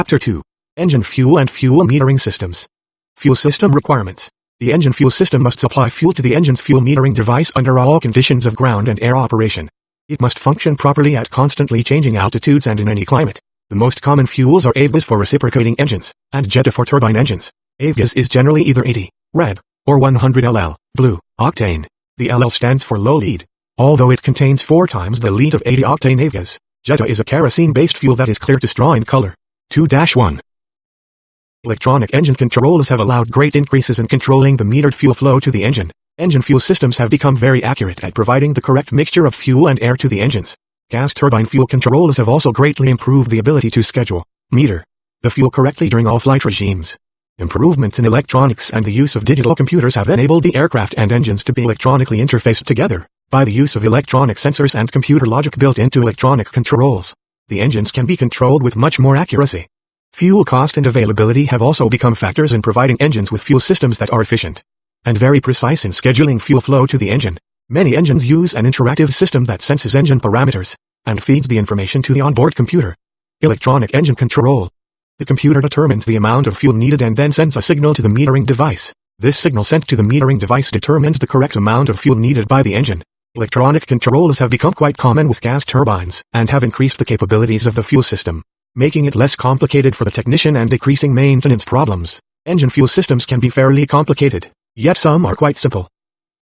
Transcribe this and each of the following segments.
Chapter 2. Engine Fuel and Fuel Metering Systems. Fuel System Requirements. The engine fuel system must supply fuel to the engine's fuel metering device under all conditions of ground and air operation. It must function properly at constantly changing altitudes and in any climate. The most common fuels are AVGAS for reciprocating engines, and Jetta for turbine engines. AVGAS is generally either 80, red, or 100 LL, blue, octane. The LL stands for low lead. Although it contains 4 times the lead of 80 octane AVGAS, Jetta is a kerosene-based fuel that is clear to straw in color. 2-1. Electronic engine controls have allowed great increases in controlling the metered fuel flow to the engine. Engine fuel systems have become very accurate at providing the correct mixture of fuel and air to the engines. Gas turbine fuel controls have also greatly improved the ability to schedule, meter, the fuel correctly during all flight regimes. Improvements in electronics and the use of digital computers have enabled the aircraft and engines to be electronically interfaced together by the use of electronic sensors and computer logic built into electronic controls. The engines can be controlled with much more accuracy. Fuel cost and availability have also become factors in providing engines with fuel systems that are efficient and very precise in scheduling fuel flow to the engine. Many engines use an interactive system that senses engine parameters and feeds the information to the onboard computer. Electronic engine control. The computer determines the amount of fuel needed and then sends a signal to the metering device. This signal sent to the metering device determines the correct amount of fuel needed by the engine. Electronic controls have become quite common with gas turbines and have increased the capabilities of the fuel system, making it less complicated for the technician and decreasing maintenance problems. Engine fuel systems can be fairly complicated, yet some are quite simple,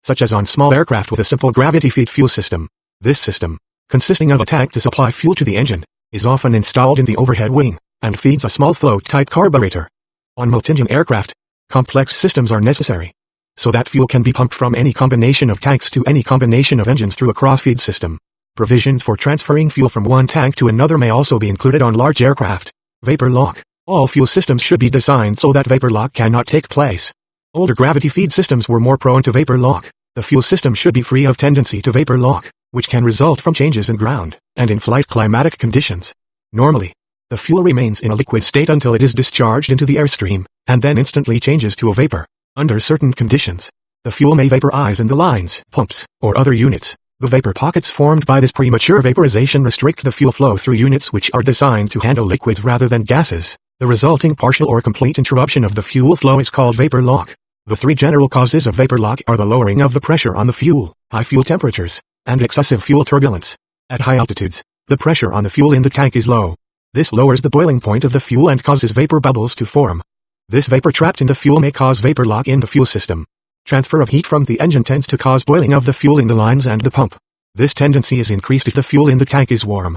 such as on small aircraft with a simple gravity-feed fuel system. This system, consisting of a tank to supply fuel to the engine, is often installed in the overhead wing and feeds a small float-type carburetor. On multi-engine aircraft, complex systems are necessary, so that fuel can be pumped from any combination of tanks to any combination of engines through a cross-feed system. Provisions for transferring fuel from one tank to another may also be included on large aircraft. Vapor lock. All fuel systems should be designed so that vapor lock cannot take place. Older gravity feed systems were more prone to vapor lock. The fuel system should be free of tendency to vapor lock, which can result from changes in ground and in-flight climatic conditions. Normally, the fuel remains in a liquid state until it is discharged into the airstream, and then instantly changes to a vapor. Under certain conditions, the fuel may vaporize in the lines, pumps, or other units. The vapor pockets formed by this premature vaporization restrict the fuel flow through units which are designed to handle liquids rather than gases. The resulting partial or complete interruption of the fuel flow is called vapor lock. The 3 general causes of vapor lock are the lowering of the pressure on the fuel, high fuel temperatures, and excessive fuel turbulence. At high altitudes, the pressure on the fuel in the tank is low. This lowers the boiling point of the fuel and causes vapor bubbles to form. This vapor trapped in the fuel may cause vapor lock in the fuel system. Transfer of heat from the engine tends to cause boiling of the fuel in the lines and the pump. This tendency is increased if the fuel in the tank is warm.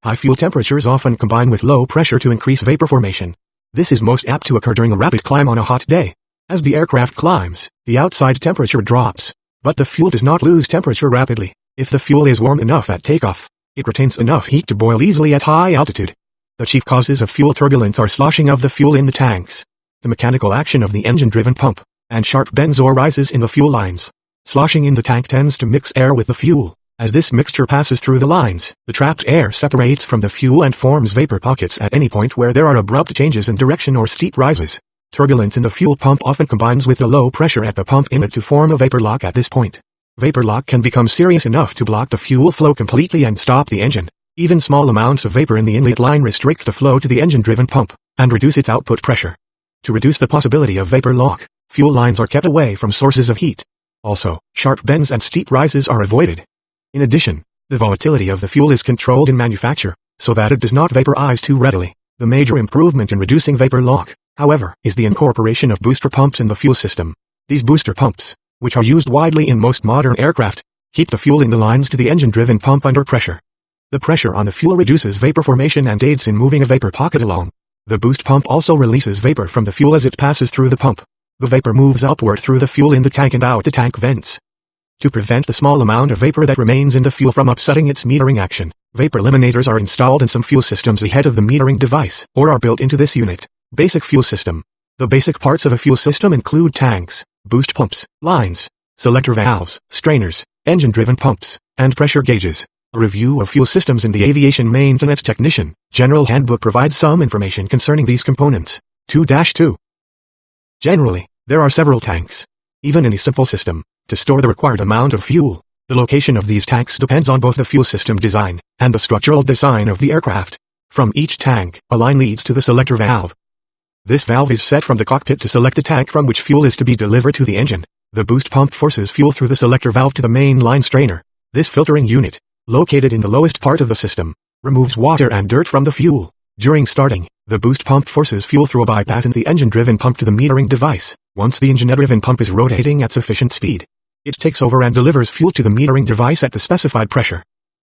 High fuel temperatures often combine with low pressure to increase vapor formation. This is most apt to occur during a rapid climb on a hot day. As the aircraft climbs, the outside temperature drops, but the fuel does not lose temperature rapidly. If the fuel is warm enough at takeoff, it retains enough heat to boil easily at high altitude. The chief causes of fuel turbulence are sloshing of the fuel in the tanks, the mechanical action of the engine-driven pump, and sharp bends or rises in the fuel lines. Sloshing in the tank tends to mix air with the fuel. As this mixture passes through the lines, the trapped air separates from the fuel and forms vapor pockets at any point where there are abrupt changes in direction or steep rises. Turbulence in the fuel pump often combines with the low pressure at the pump inlet to form a vapor lock at this point. Vapor lock can become serious enough to block the fuel flow completely and stop the engine. Even small amounts of vapor in the inlet line restrict the flow to the engine-driven pump and reduce its output pressure. To reduce the possibility of vapor lock, fuel lines are kept away from sources of heat. Also, sharp bends and steep rises are avoided. In addition, the volatility of the fuel is controlled in manufacture, so that it does not vaporize too readily. The major improvement in reducing vapor lock, however, is the incorporation of booster pumps in the fuel system. These booster pumps, which are used widely in most modern aircraft, keep the fuel in the lines to the engine-driven pump under pressure. The pressure on the fuel reduces vapor formation and aids in moving a vapor pocket along. The boost pump also releases vapor from the fuel as it passes through the pump. The vapor moves upward through the fuel in the tank and out the tank vents. To prevent the small amount of vapor that remains in the fuel from upsetting its metering action, vapor eliminators are installed in some fuel systems ahead of the metering device, or are built into this unit. Basic fuel system. The basic parts of a fuel system include tanks, boost pumps, lines, selector valves, strainers, engine-driven pumps, and pressure gauges. A review of fuel systems in the Aviation Maintenance Technician General Handbook provides some information concerning these components. 2-2. Generally, there are several tanks, even in a simple system, to store the required amount of fuel. The location of these tanks depends on both the fuel system design and the structural design of the aircraft. From each tank, a line leads to the selector valve. This valve is set from the cockpit to select the tank from which fuel is to be delivered to the engine. The boost pump forces fuel through the selector valve to the main line strainer. This filtering unit, located in the lowest part of the system, removes water and dirt from the fuel. During starting, the boost pump forces fuel through a bypass in the engine-driven pump to the metering device. Once the engine-driven pump is rotating at sufficient speed, it takes over and delivers fuel to the metering device at the specified pressure.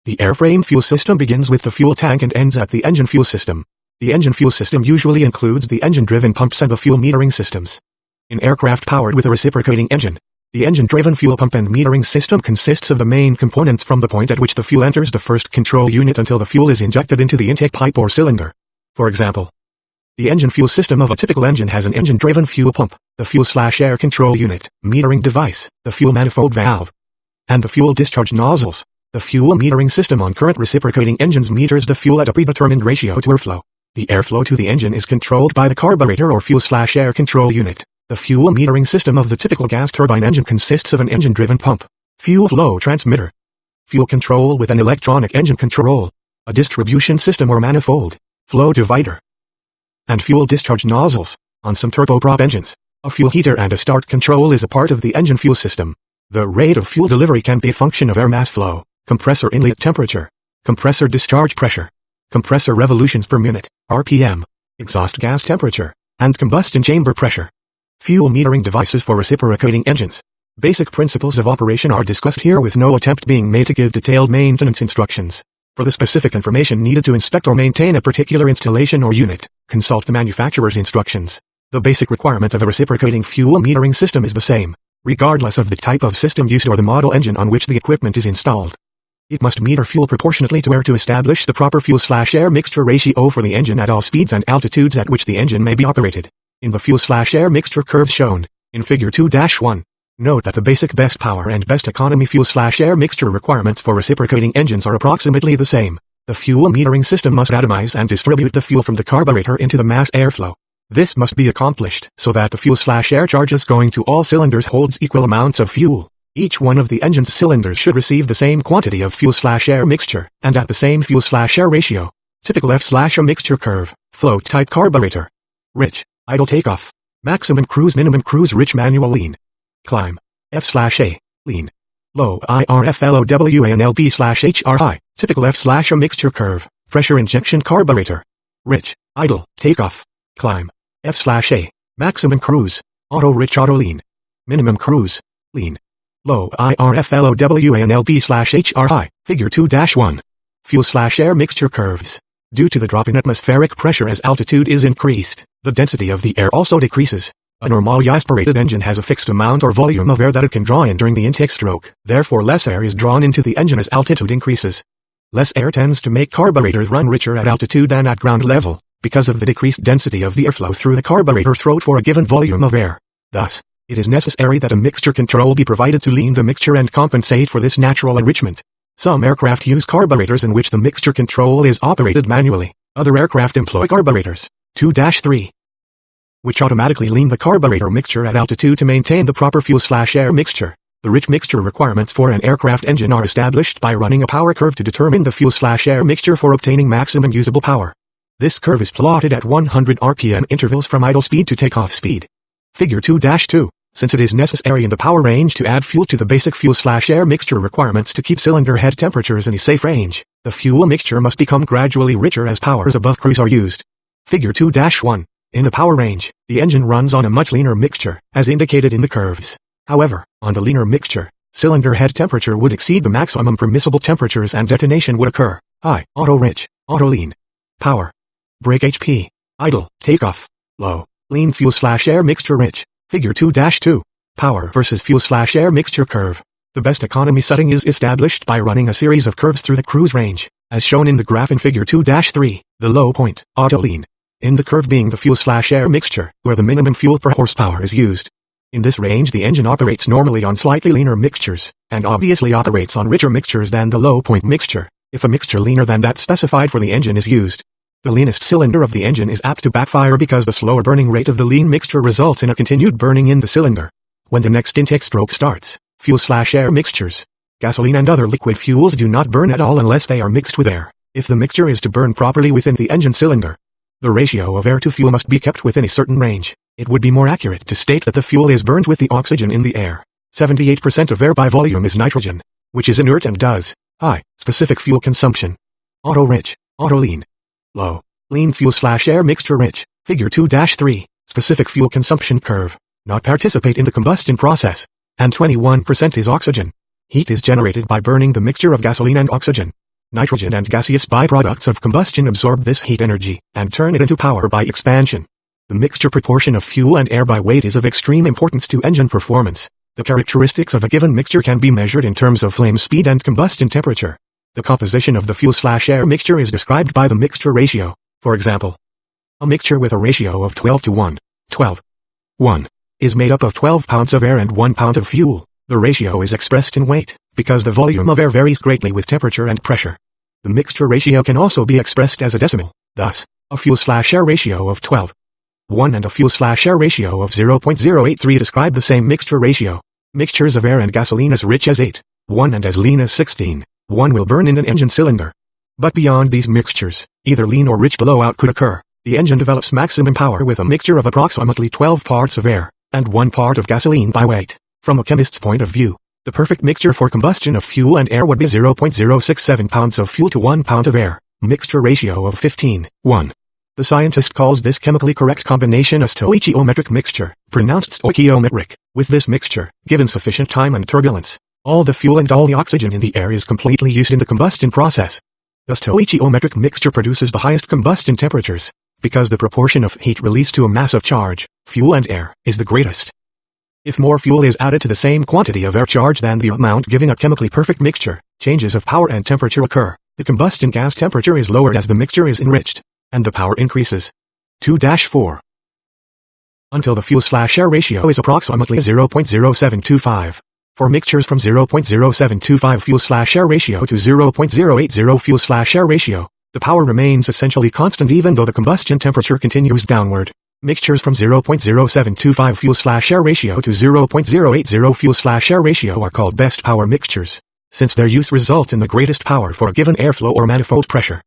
The airframe fuel system begins with the fuel tank and ends at the engine fuel system. The engine fuel system usually includes the engine-driven pumps and the fuel metering systems. In aircraft powered with a reciprocating engine, the engine-driven fuel pump and metering system consists of the main components from the point at which the fuel enters the first control unit until the fuel is injected into the intake pipe or cylinder. For example, the engine fuel system of a typical engine has an engine-driven fuel pump, the fuel/air control unit, metering device, the fuel manifold valve, and the fuel discharge nozzles. The fuel metering system on current reciprocating engines meters the fuel at a predetermined ratio to airflow. The airflow to the engine is controlled by the carburetor or fuel/air control unit. The fuel metering system of the typical gas turbine engine consists of an engine-driven pump, fuel flow transmitter, fuel control with an electronic engine control, a distribution system or manifold, flow divider, and fuel discharge nozzles. On some turboprop engines, a fuel heater and a start control is a part of the engine fuel system. The rate of fuel delivery can be a function of air mass flow, compressor inlet temperature, compressor discharge pressure, compressor revolutions per minute, RPM, exhaust gas temperature, and combustion chamber pressure. Fuel metering devices for reciprocating engines. Basic principles of operation are discussed here with no attempt being made to give detailed maintenance instructions. For the specific information needed to inspect or maintain a particular installation or unit, consult the manufacturer's instructions. The basic requirement of a reciprocating fuel metering system is the same, regardless of the type of system used or the model engine on which the equipment is installed. It must meter fuel proportionately to air to establish the proper fuel/air mixture ratio for the engine at all speeds and altitudes at which the engine may be operated. In the fuel/air mixture curves shown in Figure 2-1, note that the basic best power and best economy fuel/air mixture requirements for reciprocating engines are approximately the same. The fuel metering system must atomize and distribute the fuel from the carburetor into the mass airflow. This must be accomplished so that the fuel/air charges going to all cylinders holds equal amounts of fuel. Each one of the engine's cylinders should receive the same quantity of fuel/air mixture and at the same fuel/air ratio. Typical F/A mixture curve, flow type carburetor. Rich, idle takeoff. Maximum cruise, minimum cruise, rich, manual, lean. Climb. F/A, lean. Low IRFLOWANLB/HRI, typical F/A mixture curve, pressure injection carburetor. Rich, idle, takeoff. Climb. F/A, maximum cruise, auto, rich, auto, lean. Minimum cruise, lean. Low IRFLOWANLB/HRI, Figure 2-1. Fuel/air mixture curves. Due to the drop in atmospheric pressure as altitude is increased, the density of the air also decreases. A normally aspirated engine has a fixed amount or volume of air that it can draw in during the intake stroke, therefore less air is drawn into the engine as altitude increases. Less air tends to make carburetors run richer at altitude than at ground level, because of the decreased density of the airflow through the carburetor throat for a given volume of air. Thus, it is necessary that a mixture control be provided to lean the mixture and compensate for this natural enrichment. Some aircraft use carburetors in which the mixture control is operated manually. Other aircraft employ carburetors, 2-3, which automatically lean the carburetor mixture at altitude to maintain the proper fuel/air mixture. The rich mixture requirements for an aircraft engine are established by running a power curve to determine the fuel/air mixture for obtaining maximum usable power. This curve is plotted at 100 RPM intervals from idle speed to takeoff speed. Figure 2-2. Since it is necessary in the power range to add fuel to the basic fuel/air mixture requirements to keep cylinder head temperatures in a safe range, the fuel mixture must become gradually richer as powers above cruise are used. Figure 2-1. In the power range, the engine runs on a much leaner mixture, as indicated in the curves. However, on the leaner mixture, cylinder head temperature would exceed the maximum permissible temperatures and detonation would occur. High, auto rich, auto lean. Power. Brake HP. Idle, takeoff. Low, lean fuel/air mixture rich. Figure 2-2. Power versus fuel/air mixture curve. The best economy setting is established by running a series of curves through the cruise range, as shown in the graph in Figure 2-3, the low point, auto lean. In the curve being the fuel/air mixture, where the minimum fuel per horsepower is used. In this range the engine operates normally on slightly leaner mixtures, and obviously operates on richer mixtures than the low point mixture, if a mixture leaner than that specified for the engine is used. The leanest cylinder of the engine is apt to backfire because the slower burning rate of the lean mixture results in a continued burning in the cylinder. When the next intake stroke starts, fuel/air mixtures, gasoline and other liquid fuels do not burn at all unless they are mixed with air. If the mixture is to burn properly within the engine cylinder, the ratio of air to fuel must be kept within a certain range. It would be more accurate to state that the fuel is burned with the oxygen in the air. 78% of air by volume is nitrogen, which is inert and does high specific fuel consumption. Auto-rich, auto-lean, low, lean fuel/air mixture-rich, figure 2-3, specific fuel consumption curve, not participate in the combustion process, and 21% is oxygen. Heat is generated by burning the mixture of gasoline and oxygen. Nitrogen and gaseous byproducts of combustion absorb this heat energy and turn it into power by expansion. The mixture proportion of fuel and air by weight is of extreme importance to engine performance. The characteristics of a given mixture can be measured in terms of flame speed and combustion temperature. The composition of the fuel/air mixture is described by the mixture ratio. For example, a mixture with a ratio of 12:1 is made up of 12 pounds of air and 1 pound of fuel. The ratio is expressed in weight, because the volume of air varies greatly with temperature and pressure. The mixture ratio can also be expressed as a decimal. Thus, a fuel/air ratio of 12:1 and a fuel/air ratio of 0.083 describe the same mixture ratio. Mixtures of air and gasoline as rich as 8:1 and as lean as 16:1 will burn in an engine cylinder. But beyond these mixtures, either lean or rich blowout could occur. The engine develops maximum power with a mixture of approximately 12 parts of air and 1 part of gasoline by weight. From a chemist's point of view, the perfect mixture for combustion of fuel and air would be 0.067 pounds of fuel to 1 pound of air, mixture ratio of 15:1. The scientist calls this chemically correct combination a stoichiometric mixture, pronounced stoichiometric. With this mixture, given sufficient time and turbulence, all the fuel and all the oxygen in the air is completely used in the combustion process. The stoichiometric mixture produces the highest combustion temperatures, because the proportion of heat released to a mass of charge, fuel and air, is the greatest. If more fuel is added to the same quantity of air charge than the amount giving a chemically perfect mixture, changes of power and temperature occur. The combustion gas temperature is lowered as the mixture is enriched, and the power increases. 2-4. Until the fuel/air ratio is approximately 0.0725. For mixtures from 0.0725 fuel/air ratio to 0.080 fuel/air ratio, the power remains essentially constant even though the combustion temperature continues downward. Mixtures from 0.0725 fuel/air ratio to 0.080 fuel/air ratio are called best power mixtures, since their use results in the greatest power for a given airflow or manifold pressure.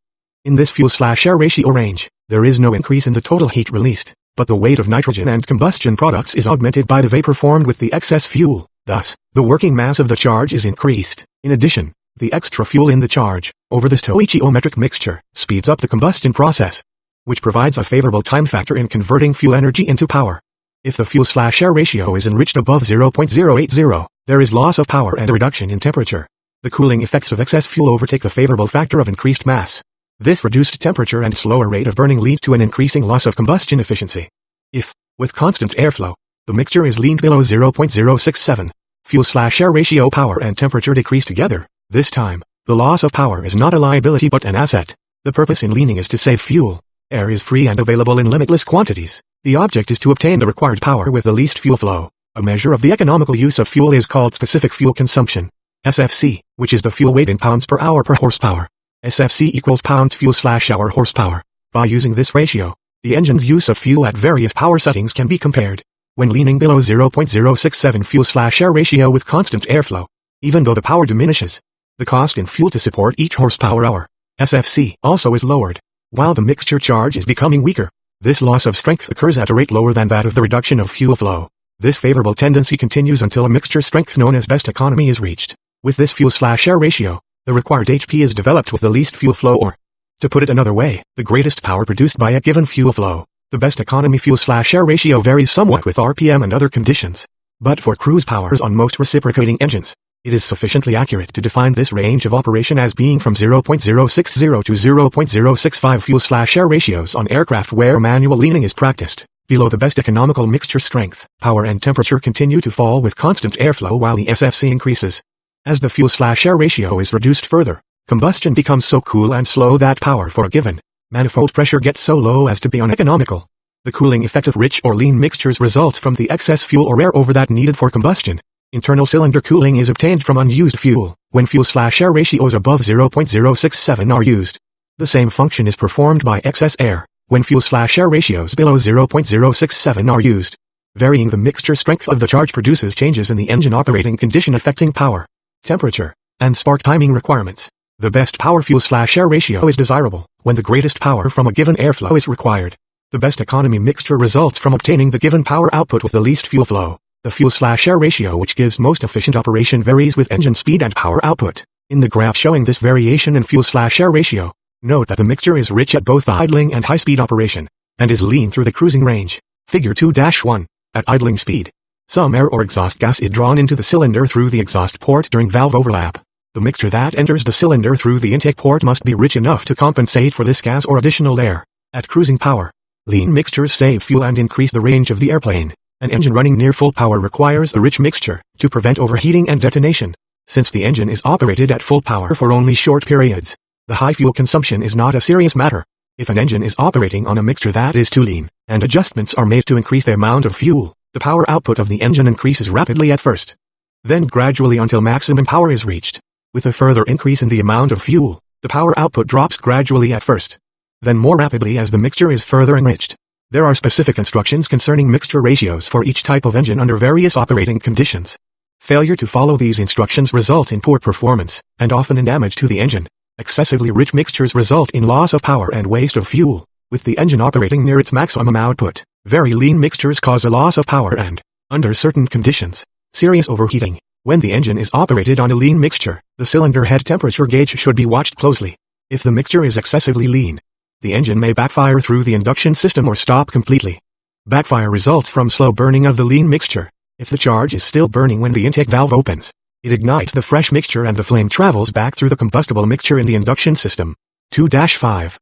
In this fuel/air ratio range, there is no increase in the total heat released, but the weight of nitrogen and combustion products is augmented by the vapor formed with the excess fuel. Thus, the working mass of the charge is increased. In addition, the extra fuel in the charge, over the stoichiometric mixture, speeds up the combustion process, which provides a favorable time factor in converting fuel energy into power. If the fuel/air ratio is enriched above 0.080, there is loss of power and a reduction in temperature. The cooling effects of excess fuel overtake the favorable factor of increased mass. This reduced temperature and slower rate of burning lead to an increasing loss of combustion efficiency. If, with constant airflow, the mixture is leaned below 0.067, fuel/air ratio power and temperature decrease together. This time, the loss of power is not a liability but an asset. The purpose in leaning is to save fuel. Air is free and available in limitless quantities. The object is to obtain the required power with the least fuel flow. A measure of the economical use of fuel is called specific fuel consumption, SFC, which is the fuel weight in pounds per hour per horsepower. SFC equals pounds fuel/hour horsepower. By using this ratio, the engine's use of fuel at various power settings can be compared. When leaning below 0.067 fuel/air ratio with constant airflow, even though the power diminishes, the cost in fuel to support each horsepower hour, SFC, also is lowered. While the mixture charge is becoming weaker, this loss of strength occurs at a rate lower than that of the reduction of fuel flow. This favorable tendency continues until a mixture strength known as best economy is reached. With this fuel/air ratio, the required HP is developed with the least fuel flow, or, to put it another way, the greatest power produced by a given fuel flow. The best economy fuel/air ratio varies somewhat with RPM and other conditions. But for cruise powers on most reciprocating engines, it is sufficiently accurate to define this range of operation as being from 0.060 to 0.065 fuel/air ratios on aircraft where manual leaning is practiced. Below the best economical mixture strength, power and temperature continue to fall with constant airflow while the SFC increases. As the fuel/air ratio is reduced further, combustion becomes so cool and slow that power for a given manifold pressure gets so low as to be uneconomical. The cooling effect of rich or lean mixtures results from the excess fuel or air over that needed for combustion. Internal cylinder cooling is obtained from unused fuel, when fuel/air ratios above 0.067 are used. The same function is performed by excess air, when fuel/air ratios below 0.067 are used. Varying the mixture strength of the charge produces changes in the engine operating condition affecting power, temperature, and spark timing requirements. The best power fuel/air ratio is desirable when the greatest power from a given airflow is required. The best economy mixture results from obtaining the given power output with the least fuel flow. The fuel/air ratio which gives most efficient operation varies with engine speed and power output. In the graph showing this variation in fuel/air ratio, note that the mixture is rich at both the idling and high-speed operation, and is lean through the cruising range. Figure 2-1. At idling speed, some air or exhaust gas is drawn into the cylinder through the exhaust port during valve overlap. The mixture that enters the cylinder through the intake port must be rich enough to compensate for this gas or additional air. At cruising power, lean mixtures save fuel and increase the range of the airplane. An engine running near full power requires a rich mixture to prevent overheating and detonation. Since the engine is operated at full power for only short periods, the high fuel consumption is not a serious matter. If an engine is operating on a mixture that is too lean, and adjustments are made to increase the amount of fuel, the power output of the engine increases rapidly at first, then gradually until maximum power is reached. With a further increase in the amount of fuel, the power output drops gradually at first, then more rapidly as the mixture is further enriched. There are specific instructions concerning mixture ratios for each type of engine under various operating conditions. Failure to follow these instructions results in poor performance, and often in damage to the engine. Excessively rich mixtures result in loss of power and waste of fuel, with the engine operating near its maximum output. Very lean mixtures cause a loss of power and, under certain conditions, serious overheating. When the engine is operated on a lean mixture, the cylinder head temperature gauge should be watched closely. If the mixture is excessively lean, the engine may backfire through the induction system or stop completely. Backfire results from slow burning of the lean mixture. If the charge is still burning when the intake valve opens, it ignites the fresh mixture and the flame travels back through the combustible mixture in the induction system. 2-5.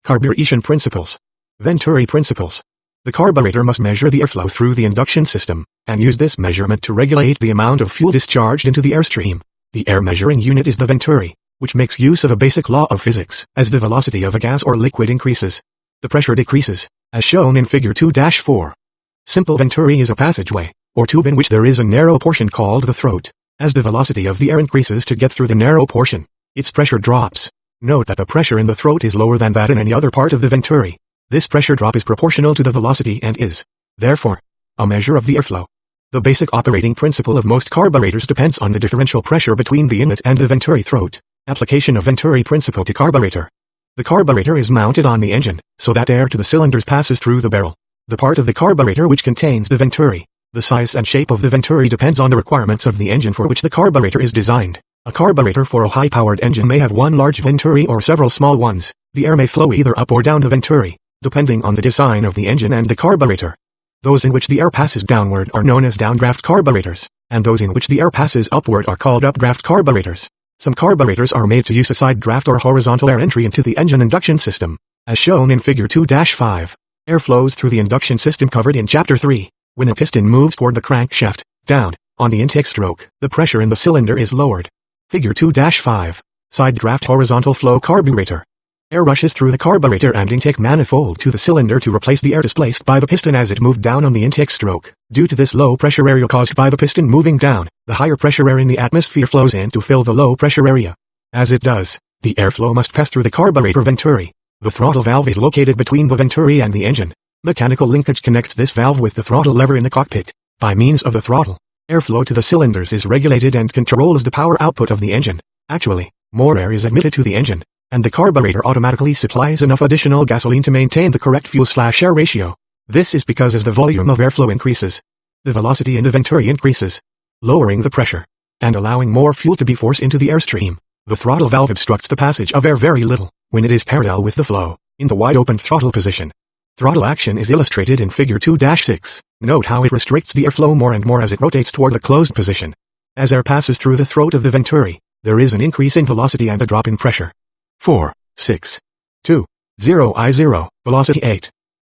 Carburetion principles. Venturi principles. The carburetor must measure the airflow through the induction system, and use this measurement to regulate the amount of fuel discharged into the airstream. The air measuring unit is the Venturi, which makes use of a basic law of physics. As the velocity of a gas or liquid increases, the pressure decreases, as shown in figure 2-4. Simple Venturi is a passageway, or tube in which there is a narrow portion called the throat. As the velocity of the air increases to get through the narrow portion, its pressure drops. Note that the pressure in the throat is lower than that in any other part of the Venturi. This pressure drop is proportional to the velocity and is, therefore, a measure of the airflow. The basic operating principle of most carburetors depends on the differential pressure between the inlet and the Venturi throat. Application of Venturi principle to carburetor. The carburetor is mounted on the engine, so that air to the cylinders passes through the barrel. The part of the carburetor which contains the Venturi. The size and shape of the Venturi depends on the requirements of the engine for which the carburetor is designed. A carburetor for a high-powered engine may have one large Venturi or several small ones. The air may flow either up or down the Venturi, depending on the design of the engine and the carburetor. Those in which the air passes downward are known as downdraft carburetors, and those in which the air passes upward are called updraft carburetors. Some carburetors are made to use a side draft or horizontal air entry into the engine induction system, as shown in figure 2-5. Air flows through the induction system covered in Chapter 3. When a piston moves toward the crankshaft, down, on the intake stroke, the pressure in the cylinder is lowered. Figure 2-5. Side draft horizontal flow carburetor. Air rushes through the carburetor and intake manifold to the cylinder to replace the air displaced by the piston as it moved down on the intake stroke. Due to this low pressure area caused by the piston moving down, the higher pressure air in the atmosphere flows in to fill the low pressure area. As it does, the airflow must pass through the carburetor Venturi. The throttle valve is located between the Venturi and the engine. Mechanical linkage connects this valve with the throttle lever in the cockpit. By means of the throttle, airflow to the cylinders is regulated and controls the power output of the engine. Actually, more air is admitted to the engine, and the carburetor automatically supplies enough additional gasoline to maintain the correct fuel/air ratio. This is because as the volume of airflow increases, the velocity in the Venturi increases, lowering the pressure, and allowing more fuel to be forced into the airstream. The throttle valve obstructs the passage of air very little, when it is parallel with the flow, in the wide-open throttle position. Throttle action is illustrated in figure 2-6. Note how it restricts the airflow more and more as it rotates toward the closed position. As air passes through the throat of the Venturi, there is an increase in velocity and a drop in pressure. 4, 6, 2, 0 I0, velocity 8,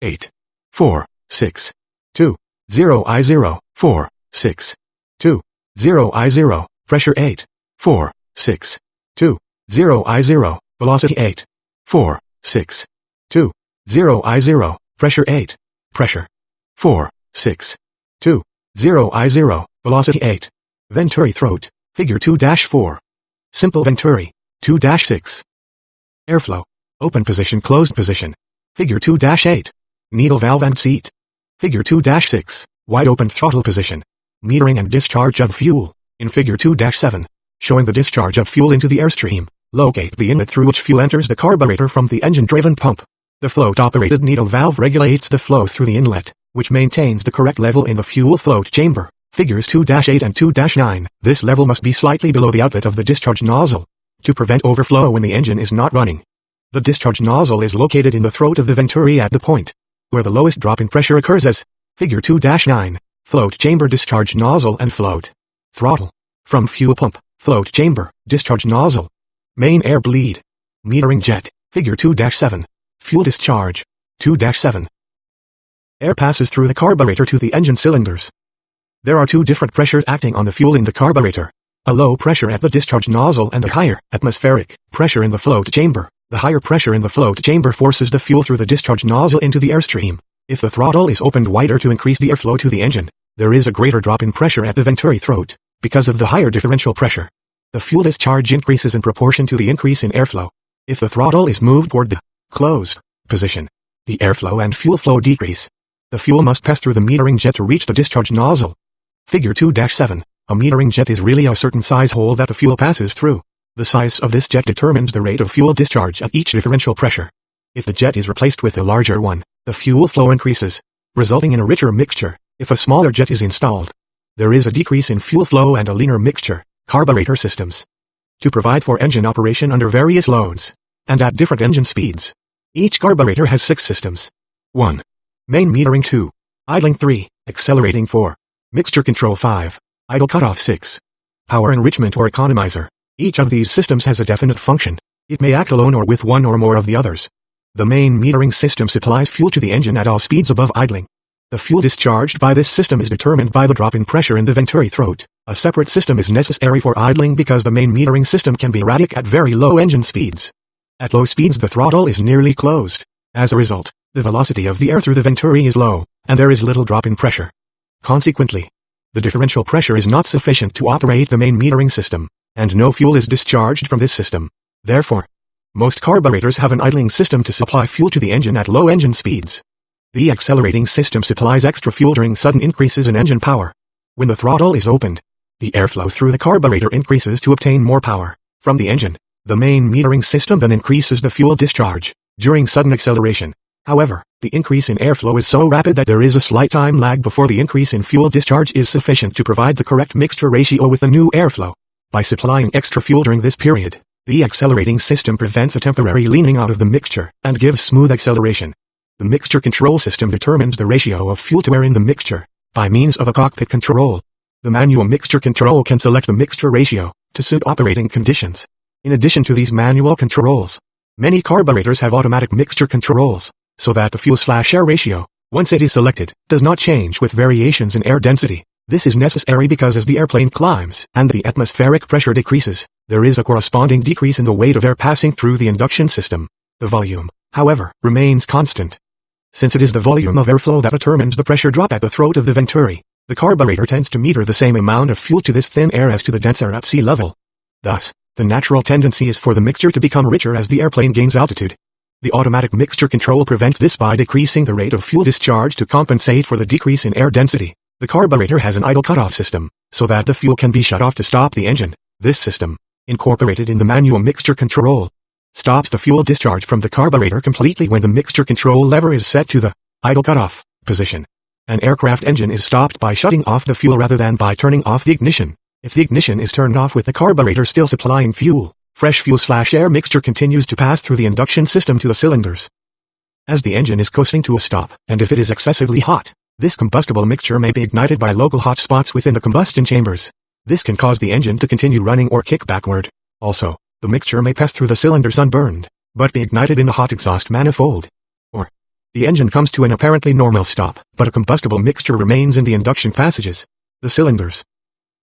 8, 4, 6, 2, 0 I0, 4, 6, 2, 0 I0, pressure 8, 4, 6, 2, 0 I0, velocity 8, 4, 6, 2, 0 I0, pressure 8, pressure 4, 6, 2, 0 I0, velocity 8. Venturi throat, figure 2-4. Simple Venturi, 2-6. Airflow, open position closed position, figure 2-8. Needle valve and seat, figure 2-6. Wide open throttle position, metering and discharge of fuel, in figure 2-7. showing the discharge of fuel into the airstream. Locate the inlet through which fuel enters the carburetor from the engine-driven pump. The float-operated needle valve regulates the flow through the inlet, which maintains the correct level in the fuel float chamber. Figures 2-8 and 2-9. This level must be slightly below the outlet of the discharge nozzle to prevent overflow when the engine is not running. The discharge nozzle is located in the throat of the Venturi at the point where the lowest drop in pressure occurs as Figure 2-9. Float chamber discharge nozzle and float. Throttle. From fuel pump, float chamber, discharge nozzle. Main air bleed. Metering jet. Figure 2-7. Fuel discharge. 2-7. Air passes through the carburetor to the engine cylinders. There are two different pressures acting on the fuel in the carburetor. A low pressure at the discharge nozzle and a higher, atmospheric, pressure in the float chamber. The higher pressure in the float chamber forces the fuel through the discharge nozzle into the airstream. If the throttle is opened wider to increase the airflow to the engine, there is a greater drop in pressure at the Venturi throat, because of the higher differential pressure. The fuel discharge increases in proportion to the increase in airflow. If the throttle is moved toward the closed position, the airflow and fuel flow decrease. The fuel must pass through the metering jet to reach the discharge nozzle. Figure 2-7. A metering jet is really a certain size hole that the fuel passes through. The size of this jet determines the rate of fuel discharge at each differential pressure. If the jet is replaced with a larger one, the fuel flow increases, resulting in a richer mixture. If a smaller jet is installed, there is a decrease in fuel flow and a leaner mixture. Carburetor systems. To provide for engine operation under various loads, and at different engine speeds. Each carburetor has 6 systems. 1. Main metering 2. Idling 3. Accelerating 4. Mixture control 5. Idle cutoff 6. Power enrichment or economizer. Each of these systems has a definite function. It may act alone or with one or more of the others. The main metering system supplies fuel to the engine at all speeds above idling. The fuel discharged by this system is determined by the drop in pressure in the Venturi throat. A separate system is necessary for idling because the main metering system can be erratic at very low engine speeds. At low speeds the throttle is nearly closed. As a result, the velocity of the air through the Venturi is low, and there is little drop in pressure. Consequently, the differential pressure is not sufficient to operate the main metering system, and no fuel is discharged from this system. Therefore, most carburetors have an idling system to supply fuel to the engine at low engine speeds. The accelerating system supplies extra fuel during sudden increases in engine power. When the throttle is opened, the airflow through the carburetor increases to obtain more power from the engine. The main metering system then increases the fuel discharge during sudden acceleration. However, the increase in airflow is so rapid that there is a slight time lag before the increase in fuel discharge is sufficient to provide the correct mixture ratio with the new airflow. By supplying extra fuel during this period, the accelerating system prevents a temporary leaning out of the mixture and gives smooth acceleration. The mixture control system determines the ratio of fuel to air in the mixture by means of a cockpit control. The manual mixture control can select the mixture ratio to suit operating conditions. In addition to these manual controls, many carburetors have automatic mixture controls, so that the fuel/air ratio, once it is selected, does not change with variations in air density. This is necessary because as the airplane climbs and the atmospheric pressure decreases, there is a corresponding decrease in the weight of air passing through the induction system. The volume, however, remains constant. Since it is the volume of airflow that determines the pressure drop at the throat of the Venturi, the carburetor tends to meter the same amount of fuel to this thin air as to the denser at sea level. Thus, the natural tendency is for the mixture to become richer as the airplane gains altitude. The automatic mixture control prevents this by decreasing the rate of fuel discharge to compensate for the decrease in air density. The carburetor has an idle cutoff system, so that the fuel can be shut off to stop the engine. This system, incorporated in the manual mixture control, stops the fuel discharge from the carburetor completely when the mixture control lever is set to the idle cutoff position. An aircraft engine is stopped by shutting off the fuel rather than by turning off the ignition. If the ignition is turned off with the carburetor still supplying fuel, fresh fuel/air mixture continues to pass through the induction system to the cylinders. As the engine is coasting to a stop, and if it is excessively hot, this combustible mixture may be ignited by local hot spots within the combustion chambers. This can cause the engine to continue running or kick backward. Also, the mixture may pass through the cylinders unburned, but be ignited in the hot exhaust manifold. Or, the engine comes to an apparently normal stop, but a combustible mixture remains in the induction passages, the cylinders,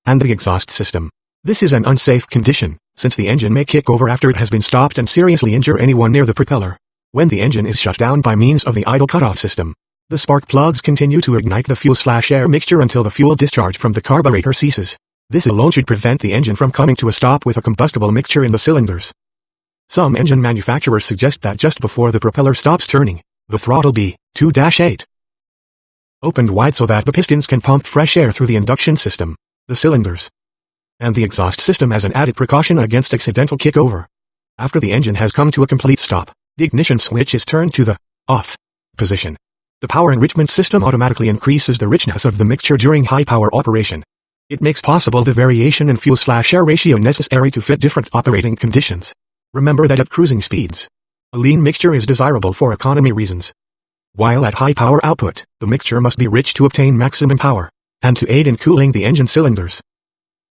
and the exhaust system. This is an unsafe condition, since the engine may kick over after it has been stopped and seriously injure anyone near the propeller. When the engine is shut down by means of the idle cutoff system, the spark plugs continue to ignite the fuel/air mixture until the fuel discharge from the carburetor ceases. This alone should prevent the engine from coming to a stop with a combustible mixture in the cylinders. Some engine manufacturers suggest that just before the propeller stops turning, the throttle be 2-8 opened wide so that the pistons can pump fresh air through the induction system, the cylinders, and the exhaust system as an added precaution against accidental kickover. After the engine has come to a complete stop, the ignition switch is turned to the off position. The power enrichment system automatically increases the richness of the mixture during high power operation. It makes possible the variation in fuel/air ratio necessary to fit different operating conditions. Remember that at cruising speeds, a lean mixture is desirable for economy reasons. While at high power output, the mixture must be rich to obtain maximum power, and to aid in cooling the engine cylinders.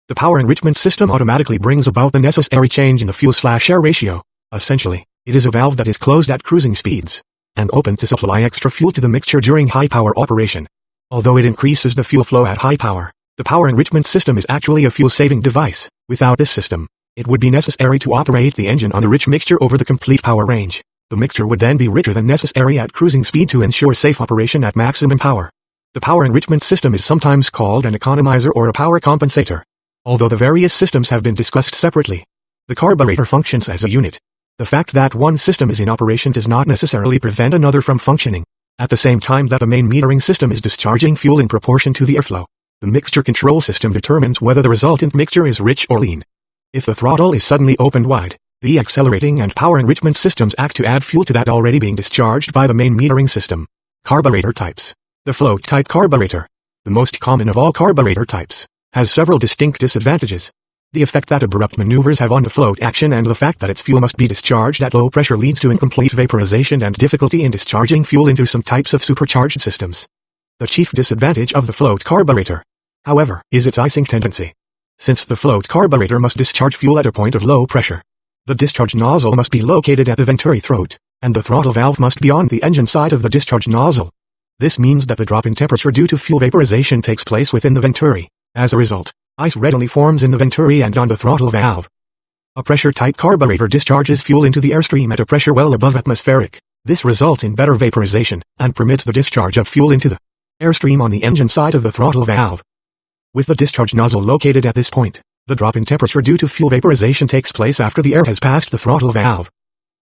The power enrichment system automatically brings about the necessary change in the fuel/air ratio. Essentially, it is a valve that is closed at cruising speeds, and open to supply extra fuel to the mixture during high power operation. Although it increases the fuel flow at high power, the power enrichment system is actually a fuel-saving device. Without this system, it would be necessary to operate the engine on a rich mixture over the complete power range. The mixture would then be richer than necessary at cruising speed to ensure safe operation at maximum power. The power enrichment system is sometimes called an economizer or a power compensator. Although the various systems have been discussed separately, the carburetor functions as a unit. The fact that one system is in operation does not necessarily prevent another from functioning. At the same time that the main metering system is discharging fuel in proportion to the airflow, the mixture control system determines whether the resultant mixture is rich or lean. If the throttle is suddenly opened wide, the accelerating and power enrichment systems act to add fuel to that already being discharged by the main metering system. Carburetor types. The float type carburetor, the most common of all carburetor types, has several distinct disadvantages. The effect that abrupt maneuvers have on the float action and the fact that its fuel must be discharged at low pressure leads to incomplete vaporization and difficulty in discharging fuel into some types of supercharged systems. The chief disadvantage of the float carburetor, however, is its icing tendency. Since the float carburetor must discharge fuel at a point of low pressure, the discharge nozzle must be located at the Venturi throat, and the throttle valve must be on the engine side of the discharge nozzle. This means that the drop in temperature due to fuel vaporization takes place within the Venturi. As a result, ice readily forms in the Venturi and on the throttle valve. A pressure-type carburetor discharges fuel into the airstream at a pressure well above atmospheric. This results in better vaporization, and permits the discharge of fuel into the airstream on the engine side of the throttle valve. With the discharge nozzle located at this point, the drop in temperature due to fuel vaporization takes place after the air has passed the throttle valve,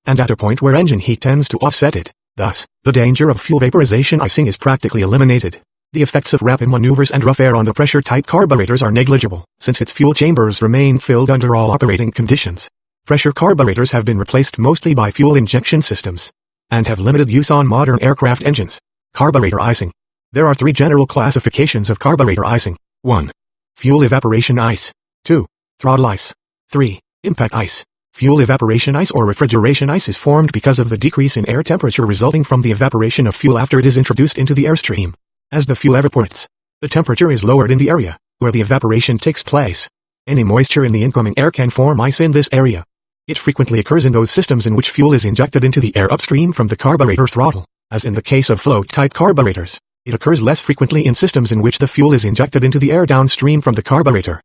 and at a point where engine heat tends to offset it. Thus, the danger of fuel vaporization icing is practically eliminated. The effects of rapid maneuvers and rough air on the pressure-type carburetors are negligible, since its fuel chambers remain filled under all operating conditions. Pressure carburetors have been replaced mostly by fuel injection systems, and have limited use on modern aircraft engines. Carburetor icing. There are three general classifications of carburetor icing. 1. Fuel evaporation ice. 2. Throttle ice. 3. Impact ice. Fuel evaporation ice or refrigeration ice is formed because of the decrease in air temperature resulting from the evaporation of fuel after it is introduced into the airstream. As the fuel evaporates, the temperature is lowered in the area where the evaporation takes place. Any moisture in the incoming air can form ice in this area. It frequently occurs in those systems in which fuel is injected into the air upstream from the carburetor throttle, as in the case of float-type carburetors. It occurs less frequently in systems in which the fuel is injected into the air downstream from the carburetor.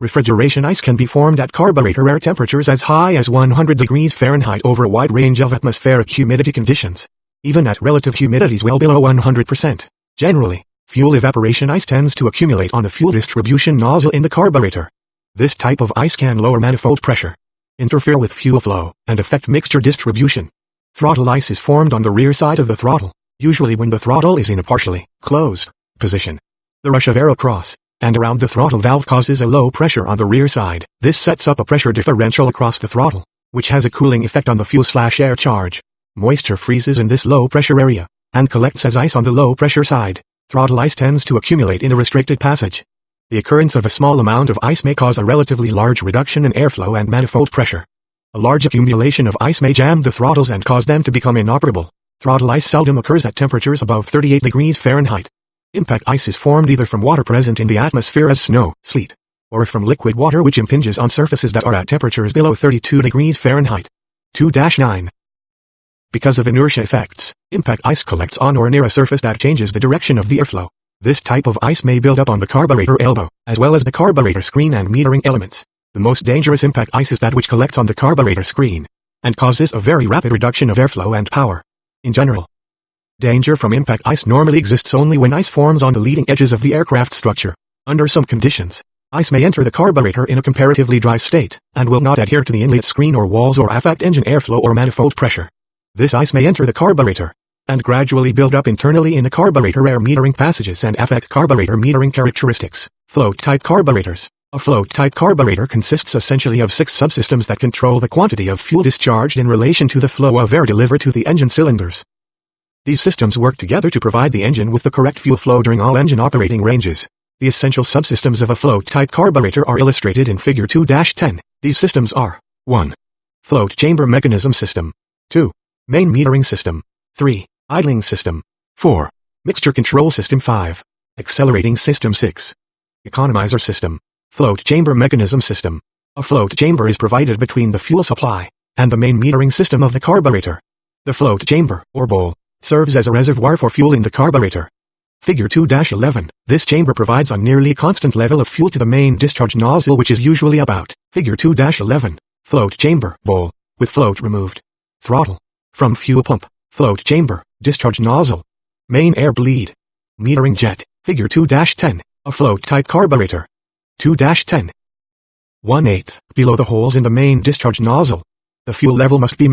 Refrigeration ice can be formed at carburetor air temperatures as high as 100 degrees Fahrenheit over a wide range of atmospheric humidity conditions, even at relative humidities well below 100%. Generally, fuel evaporation ice tends to accumulate on the fuel distribution nozzle in the carburetor. This type of ice can lower manifold pressure, interfere with fuel flow, and affect mixture distribution. Throttle ice is formed on the rear side of the throttle, usually when the throttle is in a partially closed position. The rush of air across and around the throttle valve causes a low pressure on the rear side. This sets up a pressure differential across the throttle, which has a cooling effect on the fuel/air charge. Moisture freezes in this low pressure area, and collects as ice on the low pressure side. Throttle ice tends to accumulate in a restricted passage. The occurrence of a small amount of ice may cause a relatively large reduction in airflow and manifold pressure. A large accumulation of ice may jam the throttles and cause them to become inoperable. Throttle ice seldom occurs at temperatures above 38 degrees Fahrenheit. Impact ice is formed either from water present in the atmosphere as snow, sleet, or from liquid water which impinges on surfaces that are at temperatures below 32 degrees Fahrenheit. 2-9. Because of inertia effects, impact ice collects on or near a surface that changes the direction of the airflow. This type of ice may build up on the carburetor elbow, as well as the carburetor screen and metering elements. The most dangerous impact ice is that which collects on the carburetor screen, and causes a very rapid reduction of airflow and power. In general, danger from impact ice normally exists only when ice forms on the leading edges of the aircraft structure. Under some conditions, ice may enter the carburetor in a comparatively dry state, and will not adhere to the inlet screen or walls or affect engine airflow or manifold pressure. This ice may enter the carburetor, and gradually build up internally in the carburetor air metering passages and affect carburetor metering characteristics. Float-type carburetors. A float-type carburetor consists essentially of 6 subsystems that control the quantity of fuel discharged in relation to the flow of air delivered to the engine cylinders. These systems work together to provide the engine with the correct fuel flow during all engine operating ranges. The essential subsystems of a float-type carburetor are illustrated in Figure 2-10. These systems are 1. Float chamber mechanism system. 2. Main metering system. 3. Idling system. 4. Mixture control system. 5. Accelerating system. 6. Economizer system. Float chamber mechanism system. A float chamber is provided between the fuel supply and the main metering system of the carburetor. The float chamber, or bowl, serves as a reservoir for fuel in the carburetor. Figure 2-11. This chamber provides a nearly constant level of fuel to the main discharge nozzle, which is usually about. Figure 2-11. Float chamber, bowl, with float removed. Throttle. From fuel pump, float chamber, discharge nozzle. Main air bleed. Metering jet. Figure 2-10. A float-type carburetor. 2-10. 1/8. Below the holes in the main discharge nozzle, the fuel level must be